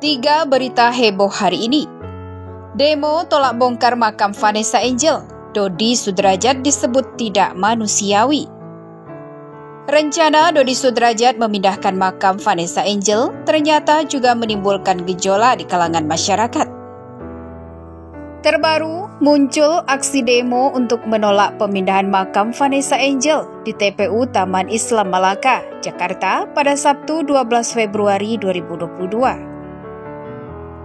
Tiga berita heboh hari ini. Demo tolak bongkar makam Vanessa Angel. Dodi Sudrajat disebut tidak manusiawi. Rencana Dodi Sudrajat memindahkan makam Vanessa Angel ternyata juga menimbulkan gejolak di kalangan masyarakat. Terbaru, muncul aksi demo untuk menolak pemindahan makam Vanessa Angel di TPU Taman Islam Malaka, Jakarta pada Sabtu 12 Februari 2022.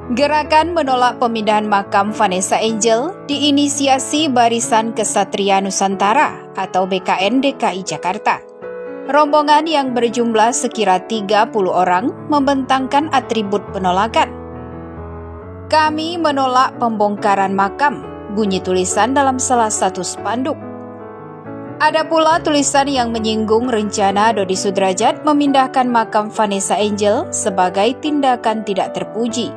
Gerakan menolak pemindahan makam Vanessa Angel diinisiasi Barisan Kesatria Nusantara atau BKN DKI Jakarta. Rombongan yang berjumlah sekira 30 orang membentangkan atribut penolakan. Kami menolak pembongkaran makam, bunyi tulisan dalam salah satu spanduk. Ada pula tulisan yang menyinggung rencana Dodi Sudrajat memindahkan makam Vanessa Angel sebagai tindakan tidak terpuji.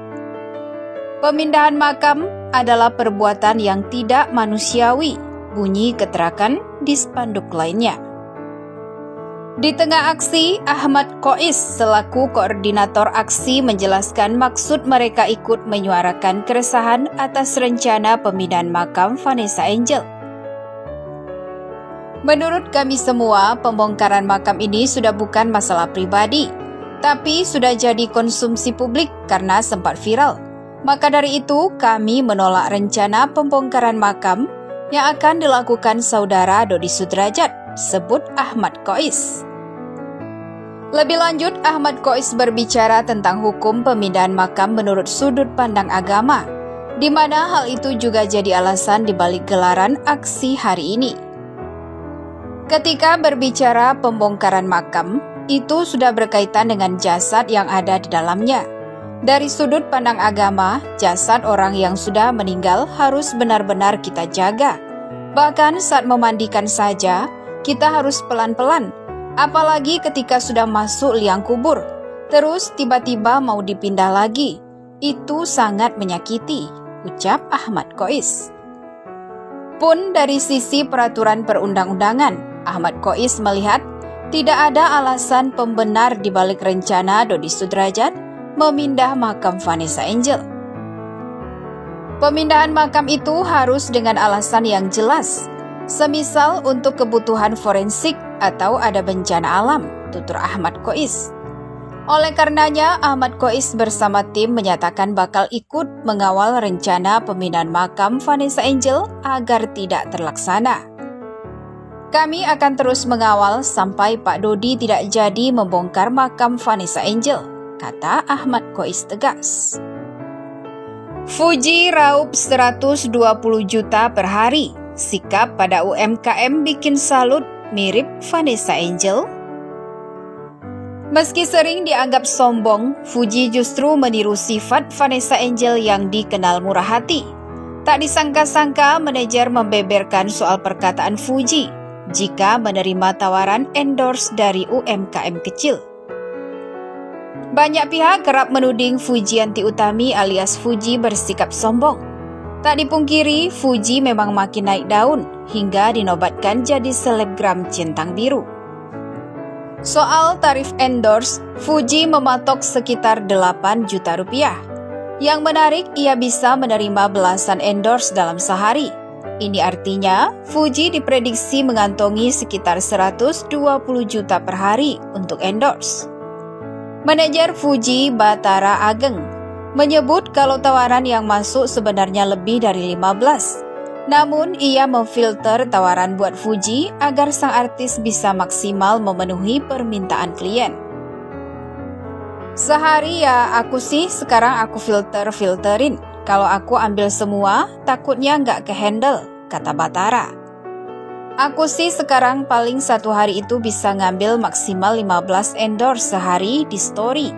Pemindahan makam adalah perbuatan yang tidak manusiawi, bunyi keterangan di spanduk lainnya. Di tengah aksi, Ahmad Qois selaku koordinator aksi menjelaskan maksud mereka ikut menyuarakan keresahan atas rencana pemindahan makam Vanessa Angel. Menurut kami semua, pembongkaran makam ini sudah bukan masalah pribadi, tapi sudah jadi konsumsi publik karena sempat viral. Maka dari itu, kami menolak rencana pembongkaran makam yang akan dilakukan saudara Dodi Sudrajat, sebut Ahmad Qois. Lebih lanjut, Ahmad Qois berbicara tentang hukum pemindahan makam menurut sudut pandang agama, di mana hal itu juga jadi alasan dibalik gelaran aksi hari ini. Ketika berbicara pembongkaran makam, itu sudah berkaitan dengan jasad yang ada di dalamnya. Dari sudut pandang agama, jasad orang yang sudah meninggal harus benar-benar kita jaga. Bahkan saat memandikan saja, kita harus pelan-pelan. Apalagi ketika sudah masuk liang kubur, terus tiba-tiba mau dipindah lagi. Itu sangat menyakiti, ucap Ahmad Qois. Pun dari sisi peraturan perundang-undangan, Ahmad Qois melihat tidak ada alasan pembenar di balik rencana Dodi Sudrajat memindah makam Vanessa Angel. Pemindahan makam itu harus dengan alasan yang jelas, semisal untuk kebutuhan forensik atau ada bencana alam, tutur Ahmad Qois. Oleh karenanya, Ahmad Qois bersama tim menyatakan bakal ikut mengawal rencana pemindahan makam Vanessa Angel agar tidak terlaksana. Kami akan terus mengawal sampai Pak Dodi tidak jadi membongkar makam Vanessa Angel, kata Ahmad Qois tegas. Fuji raup 120 juta per hari. Sikap pada UMKM bikin salut mirip Vanessa Angel. Meski sering dianggap sombong, Fuji justru meniru sifat Vanessa Angel yang dikenal murah hati. Tak disangka-sangka manajer membeberkan soal perkataan Fuji jika menerima tawaran endorse dari UMKM kecil. Banyak pihak kerap menuding Fujianti Utami alias Fuji bersikap sombong. Tak dipungkiri, Fuji memang makin naik daun hingga dinobatkan jadi selebgram centang biru. Soal tarif endorse, Fuji mematok sekitar 8 juta rupiah. Yang menarik, ia bisa menerima belasan endorse dalam sehari. Ini artinya, Fuji diprediksi mengantongi sekitar 120 juta per hari untuk endorse. Manajer Fuji, Batara Ageng, menyebut kalau tawaran yang masuk sebenarnya lebih dari 15. Namun, ia memfilter tawaran buat Fuji agar sang artis bisa maksimal memenuhi permintaan klien. Sehari ya aku sih sekarang aku filterin. Kalau aku ambil semua, takutnya nggak ke-handle, kata Batara. Aku sih sekarang paling satu hari itu bisa ngambil maksimal 15 endorse sehari di story.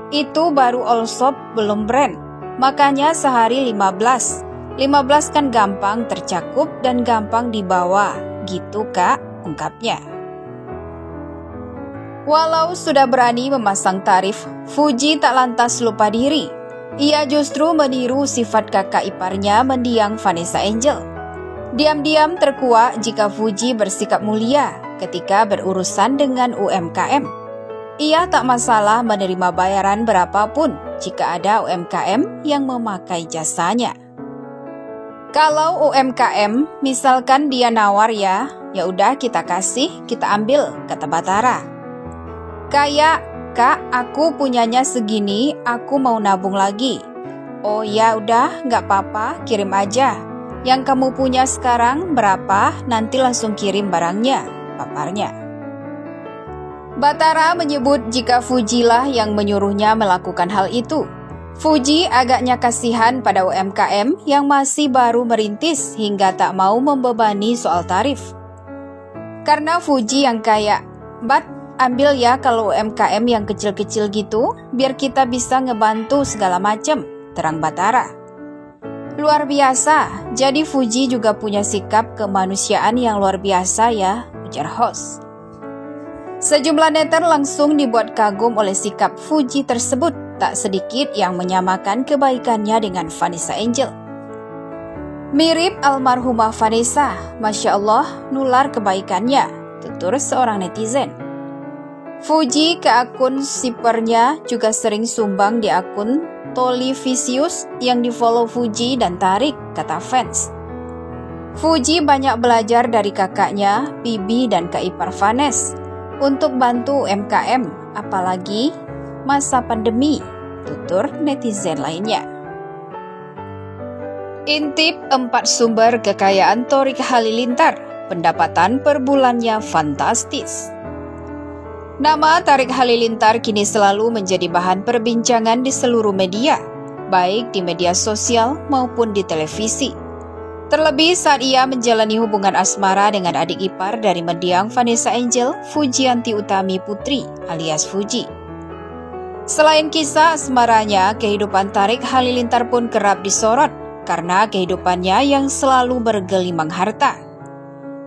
Itu baru all shop belum brand. Makanya sehari 15. 15 kan gampang tercakup dan gampang dibawa. Gitu kak, ungkapnya. Walau sudah berani memasang tarif, Fuji tak lantas lupa diri. Ia justru meniru sifat kakak iparnya mendiang Vanessa Angel. Diam-diam terkuak jika Fuji bersikap mulia ketika berurusan dengan UMKM. Ia tak masalah menerima bayaran berapapun jika ada UMKM yang memakai jasanya. Kalau UMKM misalkan dia nawar ya udah kita kasih, kita ambil, kata Bathara. Kayak, Kak, aku punyanya segini, aku mau nabung lagi. Oh ya udah, nggak apa-apa, kirim aja. Yang kamu punya sekarang berapa, nanti langsung kirim barangnya, paparnya. Bathara menyebut jika Fuji lah yang menyuruhnya melakukan hal itu. Fuji agaknya kasihan pada UMKM yang masih baru merintis hingga tak mau membebani soal tarif. Karena Fuji yang kayak, Bat, ambil ya kalau UMKM yang kecil-kecil gitu, biar kita bisa ngebantu segala macem, terang Bathara. Luar biasa, jadi Fuji juga punya sikap kemanusiaan yang luar biasa ya, ujar host. Sejumlah netizen langsung dibuat kagum oleh sikap Fuji tersebut, tak sedikit yang menyamakan kebaikannya dengan Vanessa Angel. Mirip almarhumah Vanessa, Masya Allah, nular kebaikannya, tutur seorang netizen. Fuji ke akun sipernya juga sering sumbang di akun Tolivisius yang di-follow Fuji dan Tarik, kata fans. Fuji banyak belajar dari kakaknya, Bibi dan Kak ipar Vanes untuk bantu UMKM, apalagi masa pandemi, tutur netizen lainnya. Intip 4 sumber kekayaan Thorik Halilintar, pendapatan per bulannya fantastis. Nama Thorik Halilintar kini selalu menjadi bahan perbincangan di seluruh media, baik di media sosial maupun di televisi. Terlebih saat ia menjalani hubungan asmara dengan adik ipar dari mendiang Vanessa Angel, Fujianti Utami Putri alias Fuji. Selain kisah asmaranya, kehidupan Thorik Halilintar pun kerap disorot karena kehidupannya yang selalu bergelimang harta.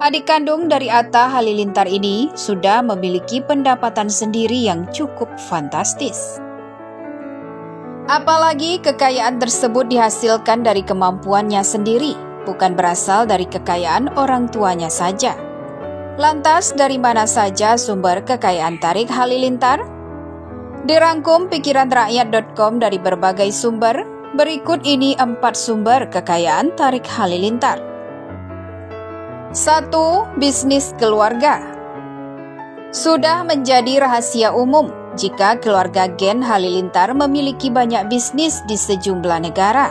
Adik kandung dari Atta Halilintar ini sudah memiliki pendapatan sendiri yang cukup fantastis. Apalagi kekayaan tersebut dihasilkan dari kemampuannya sendiri, bukan berasal dari kekayaan orang tuanya saja. Lantas dari mana saja sumber kekayaan Thorik Halilintar? Dirangkum pikiranrakyat.com dari berbagai sumber, berikut ini 4 sumber kekayaan Thorik Halilintar. 1. Bisnis keluarga. Sudah menjadi rahasia umum jika keluarga Gen Halilintar memiliki banyak bisnis di sejumlah negara.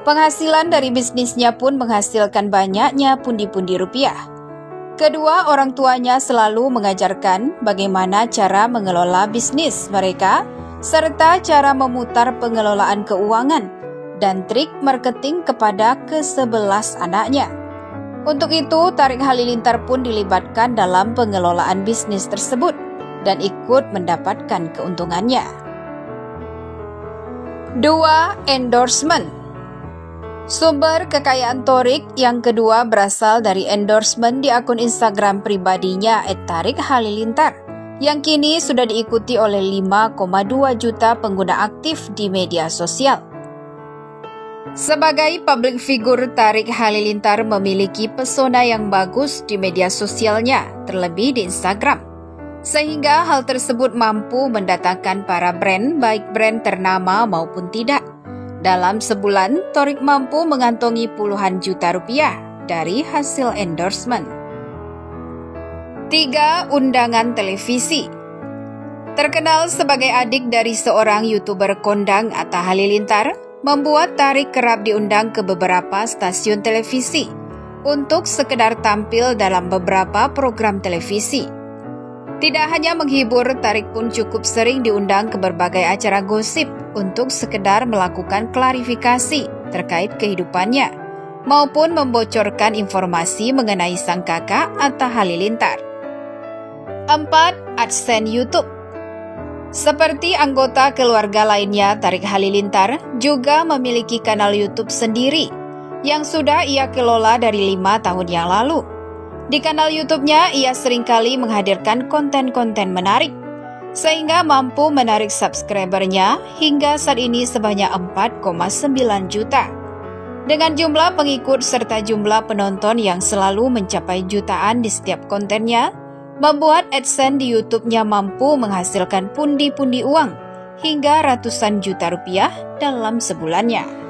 Penghasilan dari bisnisnya pun menghasilkan banyaknya pundi-pundi rupiah. Kedua, orang tuanya selalu mengajarkan bagaimana cara mengelola bisnis mereka, serta cara memutar pengelolaan keuangan dan trik marketing kepada ke-11 anaknya. Untuk itu, Thorik Halilintar pun dilibatkan dalam pengelolaan bisnis tersebut dan ikut mendapatkan keuntungannya. 2. Endorsement. Sumber kekayaan Thorik yang kedua berasal dari endorsement di akun Instagram pribadinya @Thorik Halilintar yang kini sudah diikuti oleh 5,2 juta pengguna aktif di media sosial. Sebagai public figure, Thorik Halilintar memiliki pesona yang bagus di media sosialnya, terlebih di Instagram. Sehingga hal tersebut mampu mendatangkan para brand, baik brand ternama maupun tidak. Dalam sebulan, Thorik mampu mengantongi puluhan juta rupiah dari hasil endorsement. 3. Undangan televisi. Terkenal sebagai adik dari seorang YouTuber kondang Atta Halilintar, membuat Thorik kerap diundang ke beberapa stasiun televisi untuk sekedar tampil dalam beberapa program televisi. Tidak hanya menghibur, Thorik pun cukup sering diundang ke berbagai acara gosip untuk sekedar melakukan klarifikasi terkait kehidupannya, maupun membocorkan informasi mengenai sang kakak Atta Halilintar. 4. AdSense YouTube. Seperti anggota keluarga lainnya, Thorik Halilintar juga memiliki kanal YouTube sendiri yang sudah ia kelola dari 5 tahun yang lalu. Di kanal YouTube-nya, ia seringkali menghadirkan konten-konten menarik, sehingga mampu menarik subscribernya hingga saat ini sebanyak 4,9 juta. Dengan jumlah pengikut serta jumlah penonton yang selalu mencapai jutaan di setiap kontennya, Membuat AdSense di YouTube-nya mampu menghasilkan pundi-pundi uang hingga ratusan juta rupiah dalam sebulannya.